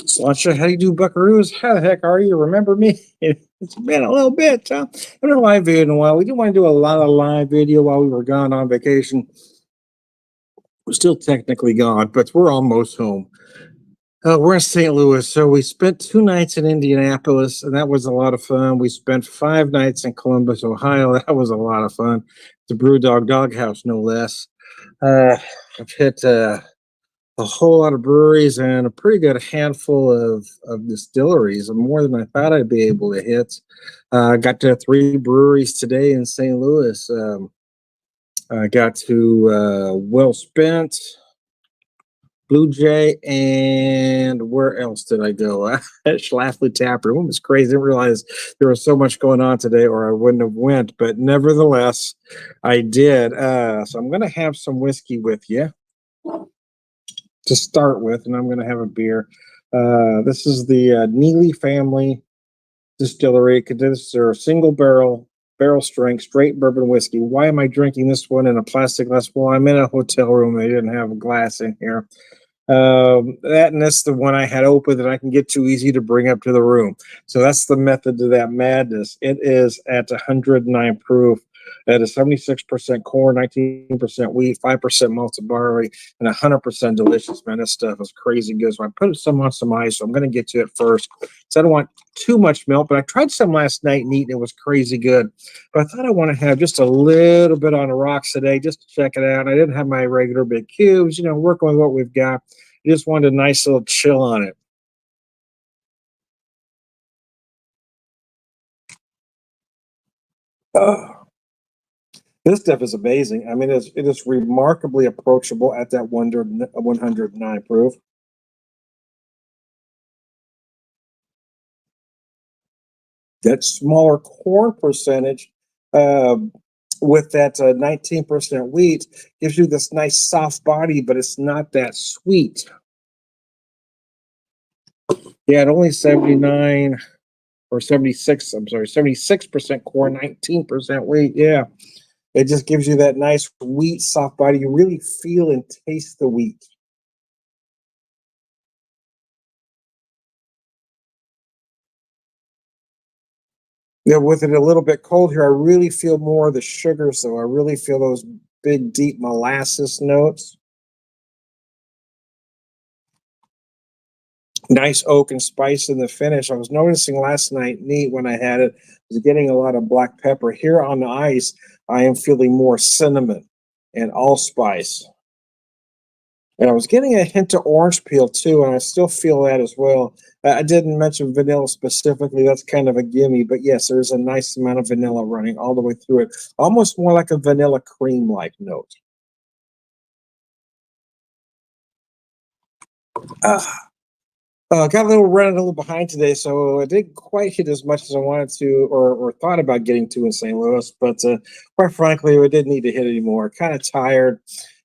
Slasha, how do you do, buckaroos? How the heck are you? Remember me? It's been a little bit, huh? I haven't done a live video in a while. We didn't want to do a lot of live video while we were gone on vacation. We're still technically gone, but we're almost home. We're in St. Louis, so we spent 2 nights in Indianapolis, and that was a lot of fun. We spent 5 nights in Columbus, Ohio. That was a lot of fun. The Brewdog Doghouse, no less. I've hit a whole lot of breweries and a pretty good handful of distilleries, more than I thought I'd be able to hit. Got to 3 breweries today in St. Louis. I got to Well Spent, Blue Jay, and where else did I go? Schlafly Tapper. It was crazy. I didn't realize there was so much going on today, or I wouldn't have went. But nevertheless, I did. So I'm going to have some whiskey with you to start with, and I'm going to have a beer. This is the Neely family distillery. This is their single barrel strength, straight bourbon whiskey. Why am I drinking this one in a plastic glass? Well, I'm in a hotel room. They didn't have a glass in here. That and that's the one I had open that I can get too easy to bring up to the room. So that's the method to that madness. It is at 109 proof. At a 76% corn, 19% wheat, 5% malted barley, and 100% delicious. Man, this stuff is crazy good. So I put some on some ice. So I'm going to get to it first. So I don't want too much milk, but I tried some last night and it was crazy good. But I thought I want to have just a little bit on the rocks today just to check it out. I didn't have my regular big cubes, working with what we've got. I just wanted a nice little chill on it. Oh. This stuff is amazing. I mean, it is remarkably approachable at that 109 proof. That smaller corn percentage with that 19% wheat gives you this nice soft body, but it's not that sweet. Yeah, at only 79 or 76, I'm sorry, 76% corn, 19% wheat. Yeah. It just gives you that nice wheat soft body. You really feel and taste the wheat. Yeah, with it a little bit cold here, I really feel more of the sugars, though. I really feel those big, deep molasses notes. Nice oak and spice in the finish. I was noticing last night, neat when I had it, was getting a lot of black pepper. Here on the ice, I am feeling more cinnamon and allspice. And I was getting a hint of orange peel too, and I still feel that as well. I didn't mention vanilla specifically. That's kind of a gimme, but yes, there's a nice amount of vanilla running all the way through it. Almost more like a vanilla cream like note. Uh, got a little running a little behind today, so I didn't quite hit as much as I wanted to or thought about getting to in St. Louis. But quite frankly, I didn't need to hit anymore. Kind of tired.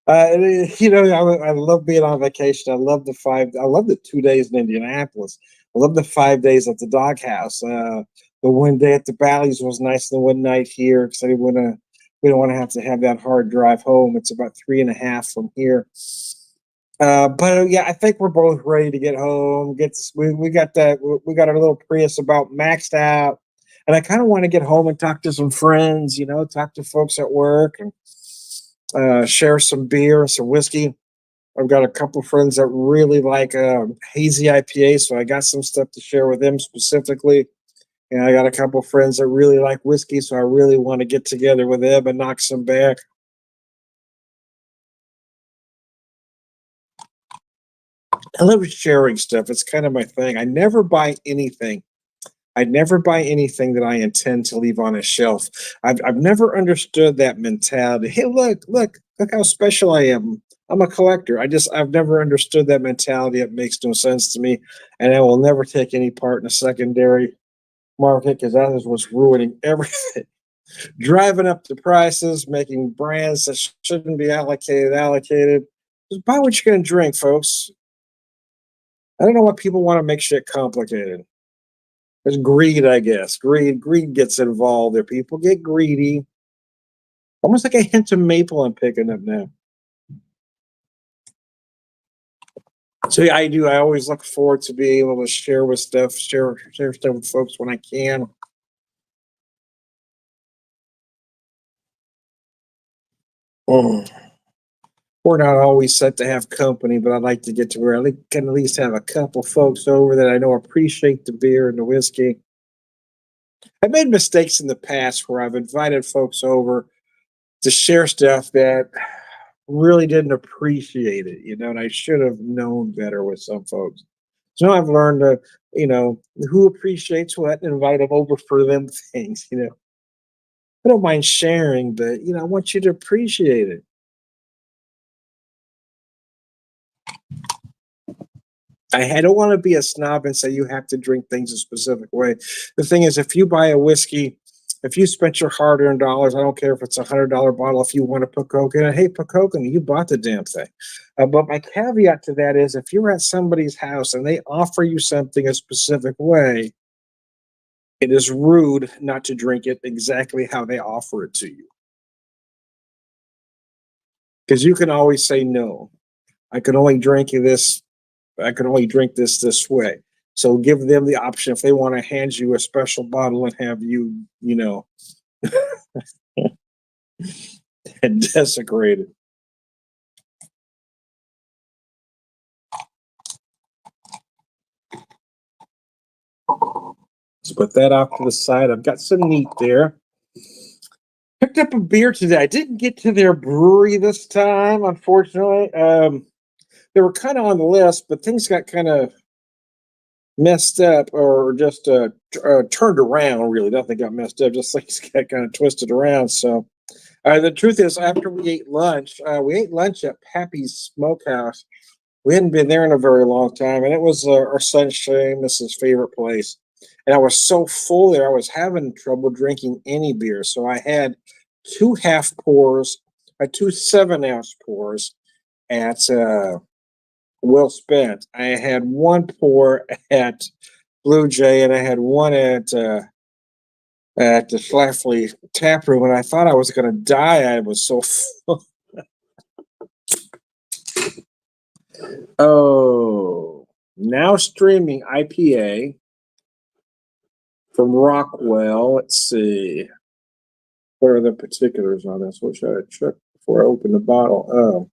I love being on vacation. I love the 2 days in Indianapolis. I love the 5 days at the doghouse. The one day at the Bally's was nice, and the one night here because we don't want to have that hard drive home. It's about 3.5 from here. But yeah, I think we're both ready to get home. We got our little Prius about maxed out, and I kind of want to get home and talk to some friends. Talk to folks at work and share some beer and some whiskey. I've got a couple of friends that really like hazy IPA, so I got some stuff to share with them specifically. And I got a couple of friends that really like whiskey, so I really want to get together with them and knock some back. I love sharing stuff. It's kind of my thing. I never buy anything that I intend to leave on a shelf. I've never understood that mentality. Hey, look how special I am. I'm a collector. I've never understood that mentality. It makes no sense to me, and I will never take any part in a secondary market because that is what's ruining everything. Driving up the prices, making brands that shouldn't be allocated. Just buy what you're going to drink, folks. I don't know why people want to make shit complicated. There's greed, I guess. Greed gets involved there. People get greedy. Almost like a hint of maple I'm picking up now. So yeah, I do. I always look forward to being able to share stuff with folks when I can. Mm. We're not always set to have company, but I'd like to get to where I can at least have a couple folks over that I know appreciate the beer and the whiskey. I've made mistakes in the past where I've invited folks over to share stuff that really didn't appreciate it, and I should have known better with some folks. So now I've learned to, who appreciates what and invite them over for them things. I don't mind sharing, but I want you to appreciate it. I don't want to be a snob and say you have to drink things a specific way. The thing is, if you buy a whiskey, if you spent your hard-earned dollars, I don't care if it's $100 bottle. If you want to put Coke in it, hey, put Coke in it. You bought the damn thing. But my caveat to that is, if you're at somebody's house and they offer you something a specific way, it is rude not to drink it exactly how they offer it to you. Because you can always say no. I can only drink this I can only drink this way. So give them the option if they want to hand you a special bottle and have you, desecrated. Let's put that off to the side. I've got some meat there. Picked up a beer today. I didn't get to their brewery this time, unfortunately. They were kind of on the list, but things got kind of messed up or just turned around. Really, nothing got messed up. Just things got kind of twisted around. So the truth is, after we ate lunch at Pappy's Smokehouse. We hadn't been there in a very long time, and it was our son Seamus's favorite place. And I was so full there, I was having trouble drinking any beer. So I had two half pours, two 7-ounce pours at Well Spent. I had one pour at Blue Jay, and I had one at the Schlafly tap room, and I thought I was going to die. I was so full. Oh, now streaming IPA from Rockwell. Let's see. What are the particulars on this? What should I check before I open the bottle? Oh,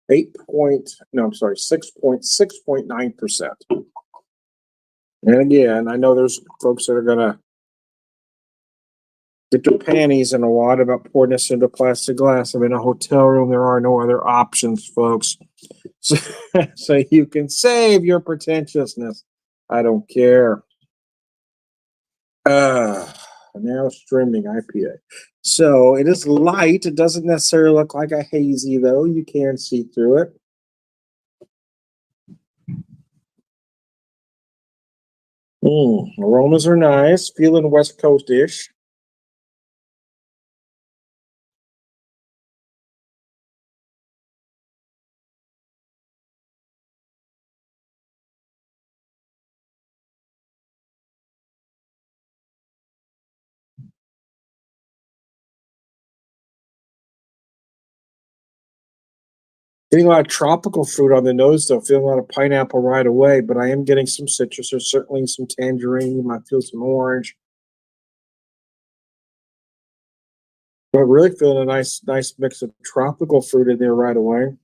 6.9%. And again, I know there's folks that are gonna get their panties in a wad about pouring this into plastic glass. I'm in a hotel room. There are no other options, folks. So, so you can save your pretentiousness. I don't care. Now streaming IPA. So it is light. It doesn't necessarily look like a hazy, though. You can see through it. Aromas are nice. Feeling West Coast-ish. Getting a lot of tropical fruit on the nose, though. Feeling a lot of pineapple right away, but I am getting some citrus. There's certainly some tangerine. You might feel some orange. But really feeling a nice mix of tropical fruit in there right away.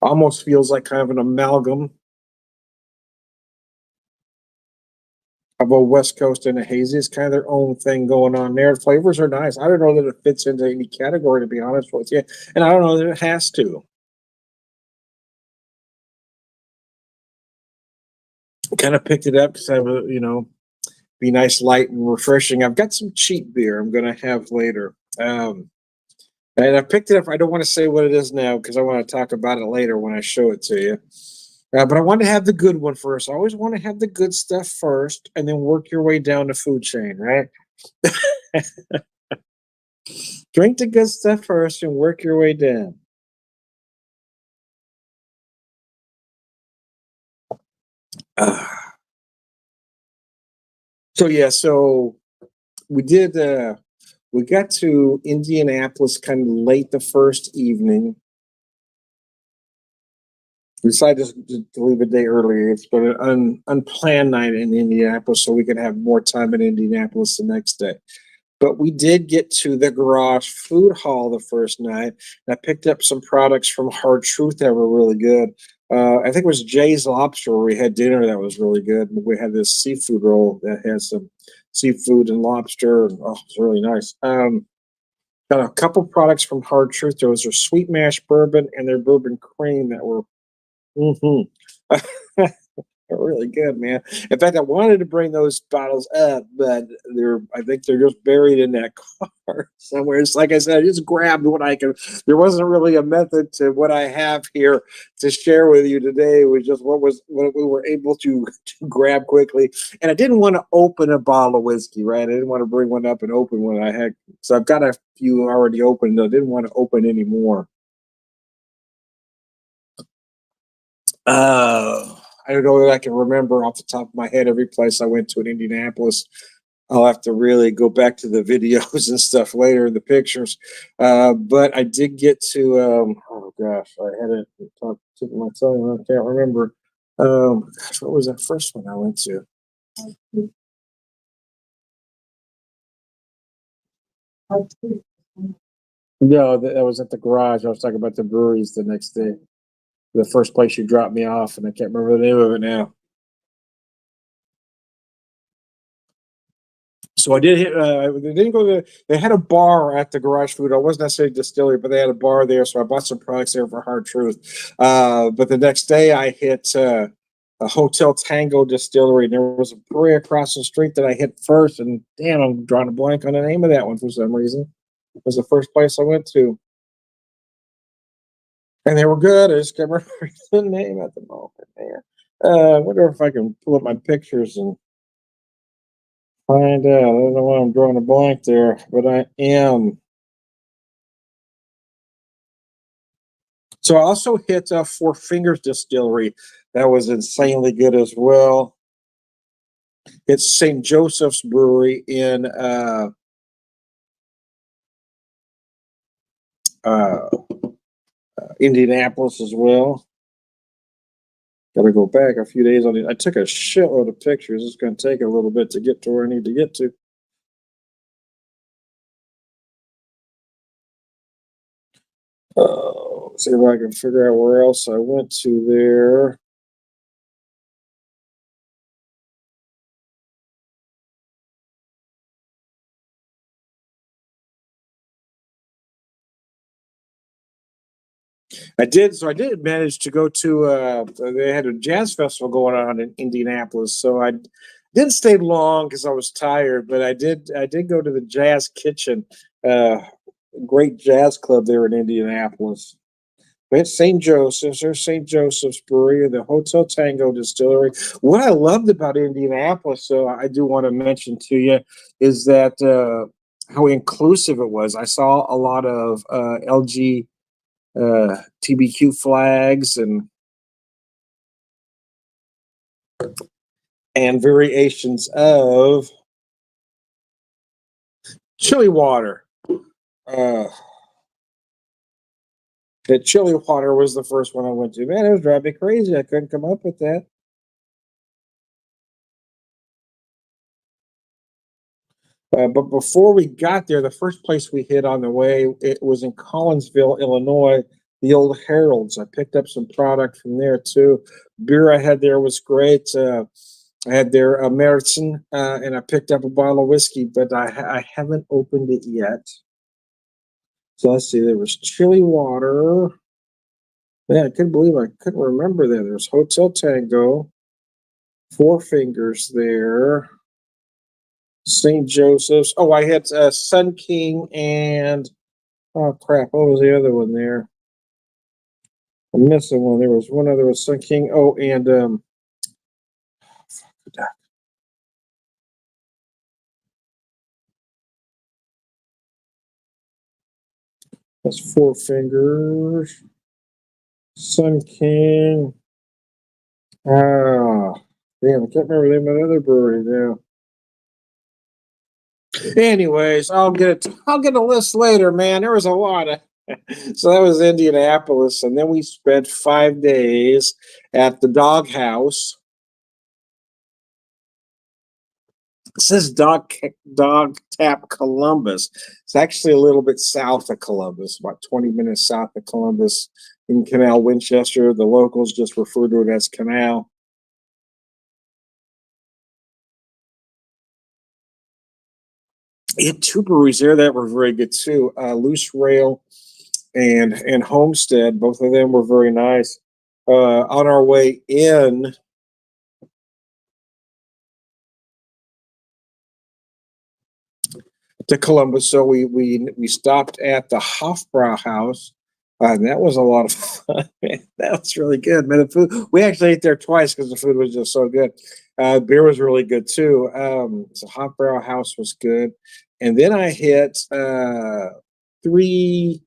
Almost feels like kind of an amalgam of a West Coast and a hazy. It's kind of their own thing going on there. Flavors are nice. I don't know that it fits into any category, to be honest with you, and I don't know that it has to. Kind of picked it up because be nice, light, and refreshing. I've got some cheap beer I'm going to have later. And I picked it up. I don't want to say what it is now because I want to talk about it later when I show it to you. But I want to have the good one first. I always want to have the good stuff first and then work your way down the food chain, right? Drink the good stuff first and work your way down. Uh, so we did we got to Indianapolis kind of late the first evening. We decided to leave a day earlier. It's been an unplanned night in Indianapolis, so we could have more time in Indianapolis the next day. But we did get to the Garage Food Hall the first night. I picked up some products from Hard Truth that were really good. I think it was Jay's Lobster where we had dinner that was really good. We had this seafood roll that had some seafood and lobster. Oh, it was really nice. Got a couple products from Hard Truth. There was their sweet mash bourbon and their bourbon cream that were they're really good, man. In fact, I wanted to bring those bottles up, but I think they're just buried in that car somewhere. It's like I said, I just grabbed what I could. There wasn't really a method to what I have here to share with you today. It was just what we were able to grab quickly. And I didn't want to open a bottle of whiskey, right? I didn't want to bring one up and open one I had. So I've got a few already opened. I didn't want to open any more. I don't know that I can remember off the top of my head every place I went to in Indianapolis. I'll have to really go back to the videos and stuff later, the pictures. But I did get to, oh gosh, I had it on the tip of my tongue. I can't remember. Gosh, what was that first one I went to? No, that was at the garage. I was talking about the breweries the next day. The first place you dropped me off, and I can't remember the name of it now. So I did hit. They didn't go to. They had a bar at the Garage Food. I wasn't necessarily distillery, but they had a bar there. So I bought some products there for Hard Truth. But the next day, I hit a Hotel Tango Distillery, and there was a brewery across the street that I hit first. And damn, I'm drawing a blank on the name of that one for some reason. It was the first place I went to, and they were good. I just can't remember the name at the moment. Man, I wonder if I can pull up my pictures and find out. I don't know why I'm drawing a blank there, but I am. So I also hit Four Fingers Distillery. That was insanely good as well. It's St. Joseph's Brewery in Indianapolis as well. Got to go back a few days on it. I took a shitload of pictures. It's going to take a little bit to get to where I need to get to. See if I can figure out where else I went to there. I did manage to go to they had a jazz festival going on in Indianapolis. So I didn't stay long because I was tired, but I did go to the Jazz Kitchen, great jazz club there in Indianapolis. But St. Joseph's, there's St. Joseph's Brewery, the Hotel Tango Distillery. What I loved about Indianapolis, so I do want to mention to you, is that how inclusive it was. I saw a lot of LG TBQ flags and variations of chili water. Uh, the chili water was the first one I went to. Man, it was driving me crazy. I couldn't come up with that. But before we got there, the first place we hit on the way, it was in Collinsville, Illinois, the old Harold's. I picked up some product from there too. Beer I had there was great. I had their Märzen, and I picked up a bottle of whiskey, but I haven't opened it yet. So let's see. There was chili water. Man, I couldn't believe I couldn't remember that. There's Hotel Tango, Four Fingers there. St. Joseph's. Oh, I had Sun King and oh crap, what was the other one there? I'm missing one. There was one other was Sun King. Oh, and that's Four Fingers. Sun King. Ah, damn, I can't remember the name of the other brewery now. Anyways, I'll get a list later, man. There was a lot of so that was Indianapolis, and then we spent 5 days at the doghouse. It says Dog Tap Columbus. It's actually a little bit south of Columbus, about 20 minutes south of Columbus in Canal Winchester. The locals just refer to it as Canal. It had two breweries there that were very good too. Loose Rail and Homestead. Both of them were very nice. On our way in, to Columbus, so we stopped at the Hofbrauhaus. And that was a lot of fun. That was really good, man. The food, we actually ate there twice because the food was just so good. Beer was really good too. So Hofbrauhaus was good, and then I hit three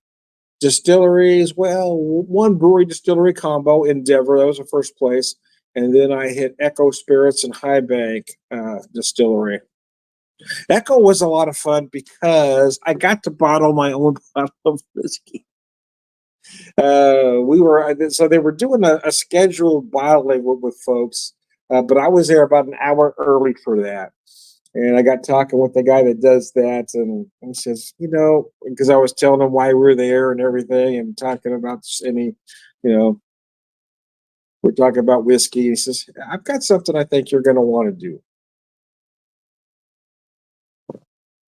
distilleries. Well, one brewery distillery combo in Denver. That was the first place, and then I hit Echo Spirits and High Bank Distillery. Echo was a lot of fun because I got to bottle my own bottle of whiskey. So they were doing a scheduled bottling with folks, but I was there about an hour early for that. And I got talking with the guy that does that, and he says, because I was telling him why we were there and everything, and talking about we're talking about whiskey. He says, I've got something I think you're going to want to do.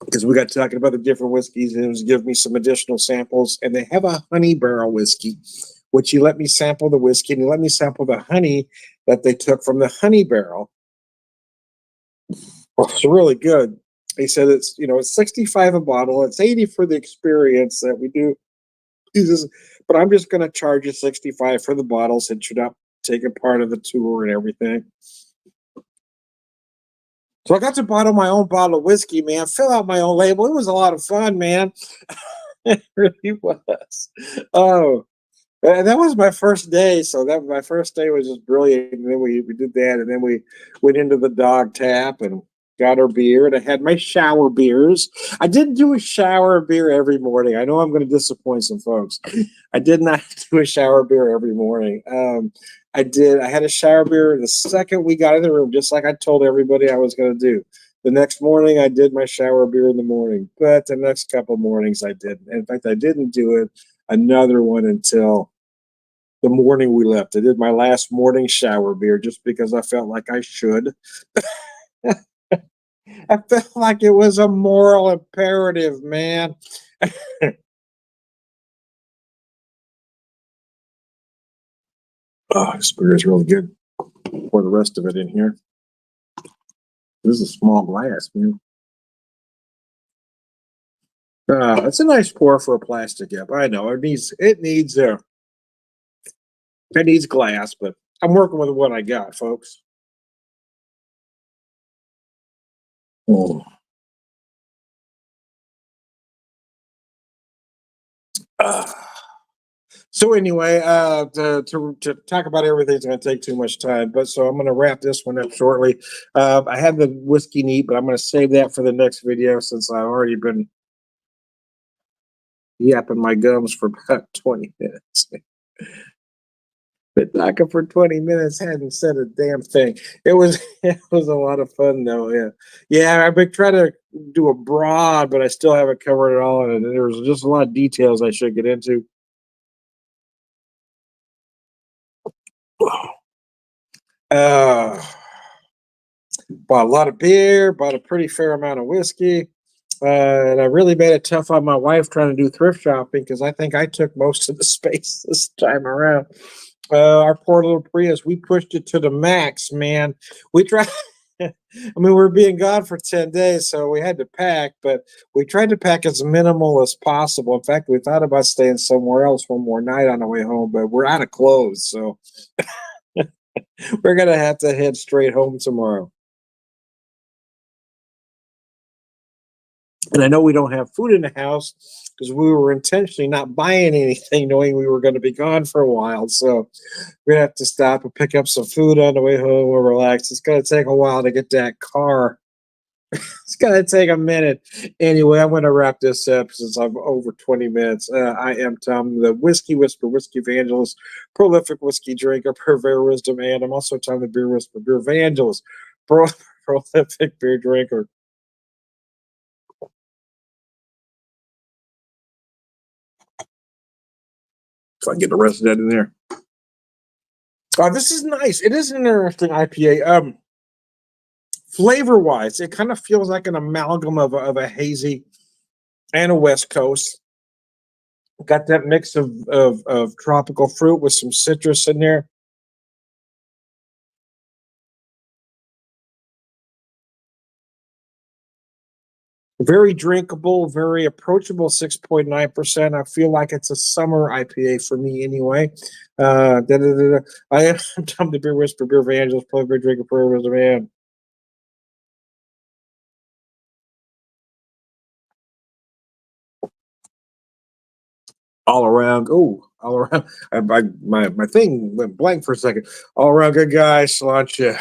Because we got talking about the different whiskeys, and it was giving me some additional samples. And they have a honey barrel whiskey, which he let me sample the whiskey, and he let me sample the honey that they took from the honey barrel. Well, it's really good. He said it's $65 a bottle. It's $80 for the experience that we do. He says, but I'm just going to charge you $65 for the bottle since you're not taking part of the tour and everything. So I got to bottle my own bottle of whiskey, man. Fill out my own label. It was a lot of fun, man. It really was. Oh, and that was my first day. So my first day was just brilliant. And then we did that, and then we went into the dog tap and got our beer. And I had my shower beers. I didn't do a shower beer every morning. I know I'm going to disappoint some folks. I did not do a shower beer every morning. I did. I had a shower beer the second we got in the room, just like I told everybody I was going to do. The next morning, I did my shower beer in the morning, but the next couple mornings I didn't. In fact, I didn't do it another one until the morning we left. I did my last morning shower beer just because I felt like I should. I felt like it was a moral imperative, man. Oh, this beer is really good. Pour the rest of it in here. This is a small glass, man. It's a nice pour for a plastic cup. I know it needs glass, but I'm working with what I got, folks. Oh. So anyway, to talk about everything is going to take too much time, but so I'm going to wrap this one up shortly. I have the whiskey neat, but I'm going to save that for the next video since I've already been yapping my gums for about 20 minutes. Been talking for 20 minutes, hadn't said a damn thing. It was a lot of fun though. Yeah. I've been trying to do a broad, but I still haven't covered it all, and there's just a lot of details I should get into. Bought a lot of beer, bought a pretty fair amount of whiskey, and I really made it tough on my wife trying to do thrift shopping because I think I took most of the space this time around. Our poor little Prius, we pushed it to the max, man. We tried. I mean, we were being gone for 10 days, so we had to pack, but we tried to pack as minimal as possible. In fact, we thought about staying somewhere else one more night on the way home, but we're out of clothes, so we're going to have to head straight home tomorrow. And I know we don't have food in the house because we were intentionally not buying anything, knowing we were going to be gone for a while. So we're going to have to stop and pick up some food on the way home. We're relaxed. It's going to take a while to get that car It's gonna take a minute. Anyway, I'm gonna wrap this up since I'm over 20 minutes. I am Tom, the Whiskey Whisper, Whiskey Evangelist, prolific whiskey drinker, purveyor of wisdom, and I'm also Tom, the Beer Whisper, Beer Evangelist, prolific beer drinker. So I can get the rest of that in there. This is nice. It is an interesting IPA. Flavor wise, it kind of feels like an amalgam of a hazy and a West Coast. Got that mix of tropical fruit with some citrus in there. Very drinkable, very approachable 6.9%. I feel like it's a summer IPA for me anyway. I am Tom the Beer Whisper, Beer Evangelist, play beer drinker, prayer as a man. All around. Oh, all around. My thing went blank for a second. All around good guy. Sláinte.